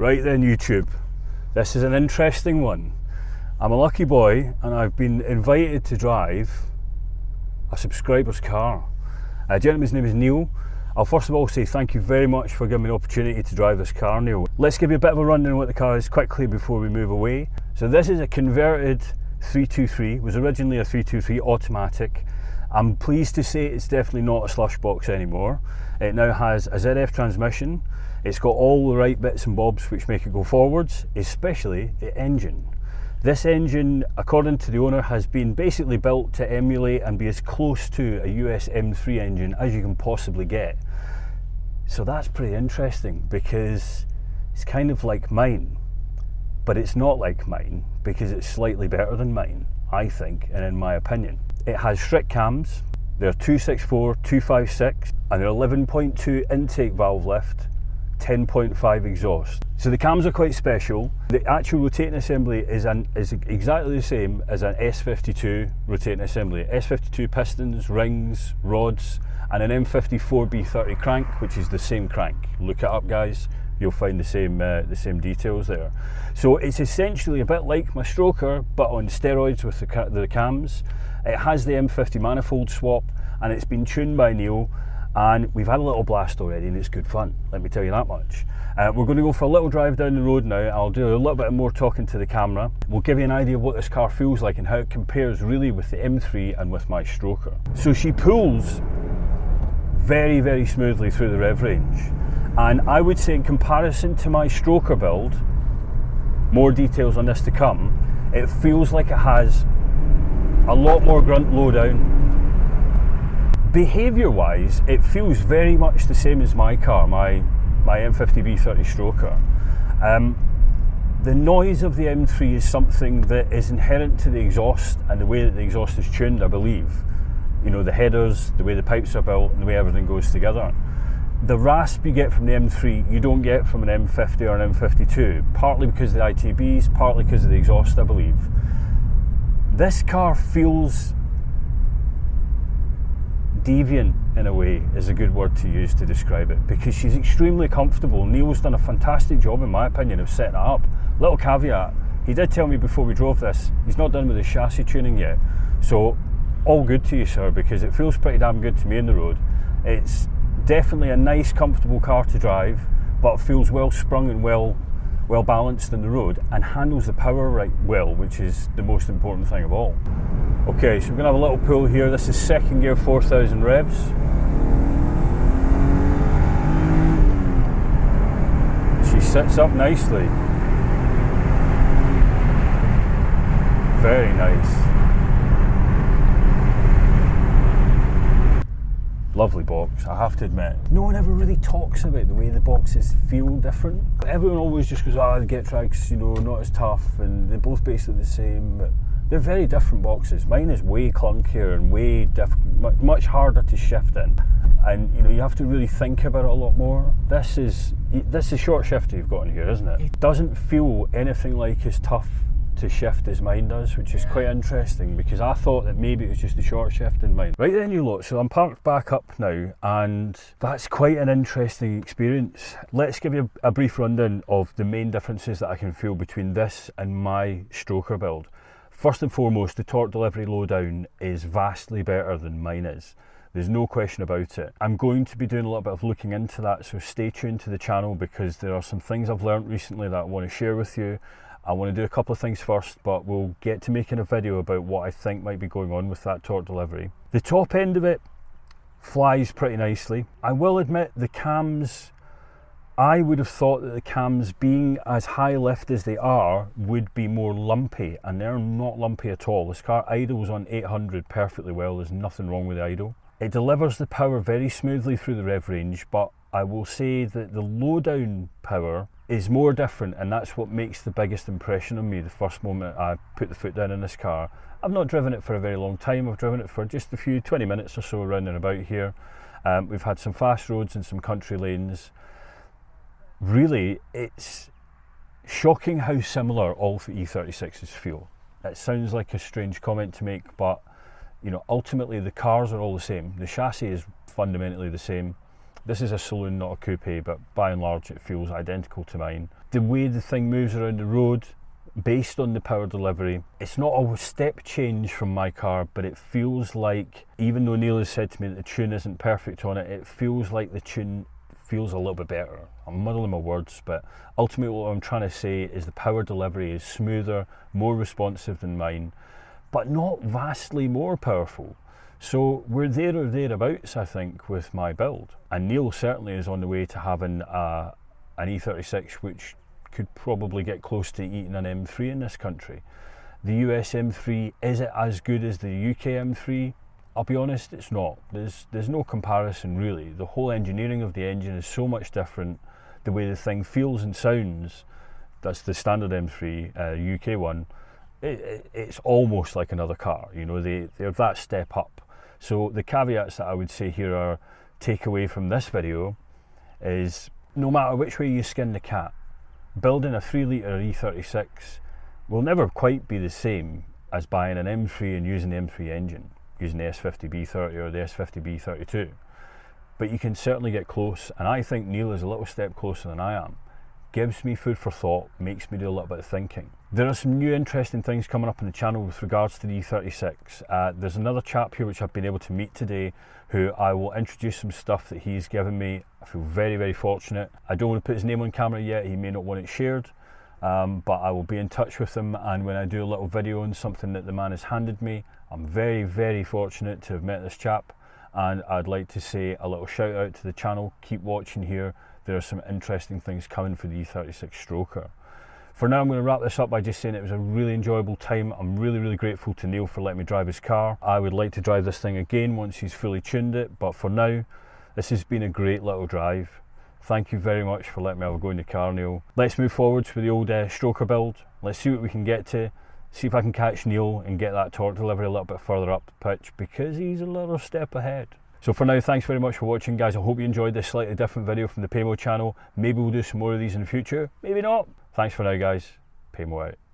Right then, YouTube, this is an interesting one. I'm a lucky boy and I've been invited to drive a subscriber's car. A gentleman's name is Neil. I'll first of all say thank you very much for giving me the opportunity to drive this car, Neil. Let's give you a bit of a rundown on what the car is quickly before we move away. So this is a converted 323, was originally a 323 automatic. I'm pleased to say it's definitely not a slush box anymore. It now has a ZF transmission. It's got all the right bits and bobs which make it go forwards, especially the engine. This engine, according to the owner, has been basically built to emulate and be as close to a US M3 engine as you can possibly get. So that's pretty interesting because it's kind of like mine, but it's not like mine because it's slightly better than mine, I think, and in my opinion. It has Schrick cams. They're 264, 256, and they're 11.2 intake valve lift, 10.5 exhaust. So the cams are quite special. The actual rotating assembly is exactly the same as an S52 rotating assembly. S52 pistons, rings, rods, and an M54B32 crank, which is the same crank. Look it up, guys. You'll find the same details there. So it's essentially a bit like my stroker, but on steroids with the cams. It has the M50 manifold swap, and it's been tuned by Neil. And we've had a little blast already and it's good fun, let me tell you that much. We're going to go for a little drive down the road now. I'll do a little bit more talking to the camera. We'll give you an idea of what this car feels like and how it compares really with the M3 and with my stroker. So she pulls very, very smoothly through the rev range. And I would say in comparison to my stroker build, more details on this to come, it feels like it has a lot more grunt lowdown. Behaviour wise, it feels very much the same as my car, my M50B30 stroker. The noise of the M3 is something that is inherent to the exhaust and the way that the exhaust is tuned, I believe. You know, the headers, the way the pipes are built, and the way everything goes together. The rasp you get from the M3, you don't get from an M50 or an M52, partly because of the ITBs, partly because of the exhaust, I believe. This car feels deviant in a way is a good word to use to describe it, because she's extremely comfortable. Neil's done a fantastic job in my opinion of setting it up. Little caveat, he did tell me before we drove this, he's not done with the chassis tuning yet, so all good to you, sir, because it feels pretty damn good to me in the road. It's definitely a nice comfortable car to drive, but it feels well sprung and well balanced in the road and handles the power right well, which is the most important thing of all. Okay, so we're going to have a little pull here. This is second gear, 4,000 revs. She sits up nicely. Very nice. Lovely box, I have to admit. No one ever really talks about the way the boxes feel different. Everyone always just goes, the Getrag's, you know, not as tough, and they're both basically the same. But they're very different boxes. Mine is way clunkier and way much harder to shift in, and you know, you have to really think about it a lot more. This is short shifter you've got in here, isn't it? It doesn't feel anything like as tough to shift as mine does, which is quite interesting, because I thought that maybe it was just the short shift in mine. Right then, you lot, so I'm parked back up now, and that's quite an interesting experience. Let's give you a brief rundown of the main differences that I can feel between this and my stroker build. First and foremost, the torque delivery lowdown is vastly better than mine is. There's no question about it. I'm going to be doing a little bit of looking into that, so stay tuned to the channel, because there are some things I've learned recently that I want to share with you. I want to do a couple of things first, but we'll get to making a video about what I think might be going on with that torque delivery. The top end of it flies pretty nicely. I will admit the cams, I would have thought that the cams, being as high lift as they are, would be more lumpy, and they're not lumpy at all. This car idles on 800 perfectly well. There's nothing wrong with the idle. It delivers the power very smoothly through the rev range, but I will say that the low-down power is more different, and that's what makes the biggest impression on me the first moment I put the foot down in this car. I've not driven it for a very long time. I've driven it for just a few 20 minutes or so around and about here. We've had some fast roads and some country lanes. Really, it's shocking how similar all the E36s feel. It sounds like a strange comment to make, but you know, ultimately the cars are all the same. The chassis is fundamentally the same. This is a saloon, not a coupe, but by and large it feels identical to mine. The way the thing moves around the road, based on the power delivery, it's not a step change from my car, but it feels like, even though Neil has said to me that the tune isn't perfect on it, it feels like the tune feels a little bit better. I'm muddling my words, but ultimately what I'm trying to say is the power delivery is smoother, more responsive than mine, but not vastly more powerful. So we're there or thereabouts, I think, with my build. And Neil certainly is on the way to having an E36, which could probably get close to eating an M3 in this country. The US M3, is it as good as the UK M3? I'll be honest, it's not. There's no comparison really. The whole engineering of the engine is so much different. The way the thing feels and sounds, that's the standard M3, UK one, it's almost like another car. You know, they're that step up. So the caveats that I would say here are, take away from this video, is no matter which way you skin the cat, building a 3 litre E36 will never quite be the same as buying an M3 and using the M3 engine, using the S50B30 or the S50B32. But you can certainly get close, and I think Neil is a little step closer than I am. Gives me food for thought, makes me do a little bit of thinking. There are some new interesting things coming up on the channel with regards to the E36. There's another chap here which I've been able to meet today, who I will introduce some stuff that he's given me. I feel very, very fortunate. I don't want to put his name on camera yet, he may not want it shared, but I will be in touch with him, and when I do a little video on something that the man has handed me, I'm very, very fortunate to have met this chap, and I'd like to say a little shout out to the channel. Keep watching here. There are some interesting things coming for the E36 Stroker. For now, I'm going to wrap this up by just saying it was a really enjoyable time. I'm really, really grateful to Neil for letting me drive his car. I would like to drive this thing again once he's fully tuned it, but for now, this has been a great little drive. Thank you very much for letting me have a go in the car, Neil. Let's move forwards with the old Stroker build. Let's see what we can get to. See if I can catch Neil and get that torque delivery a little bit further up the pitch, because he's a little step ahead. So for now, thanks very much for watching, guys. I hope you enjoyed this slightly different video from the Paymo channel. Maybe we'll do some more of these in the future, maybe not. Thanks for now, guys. Paymo out.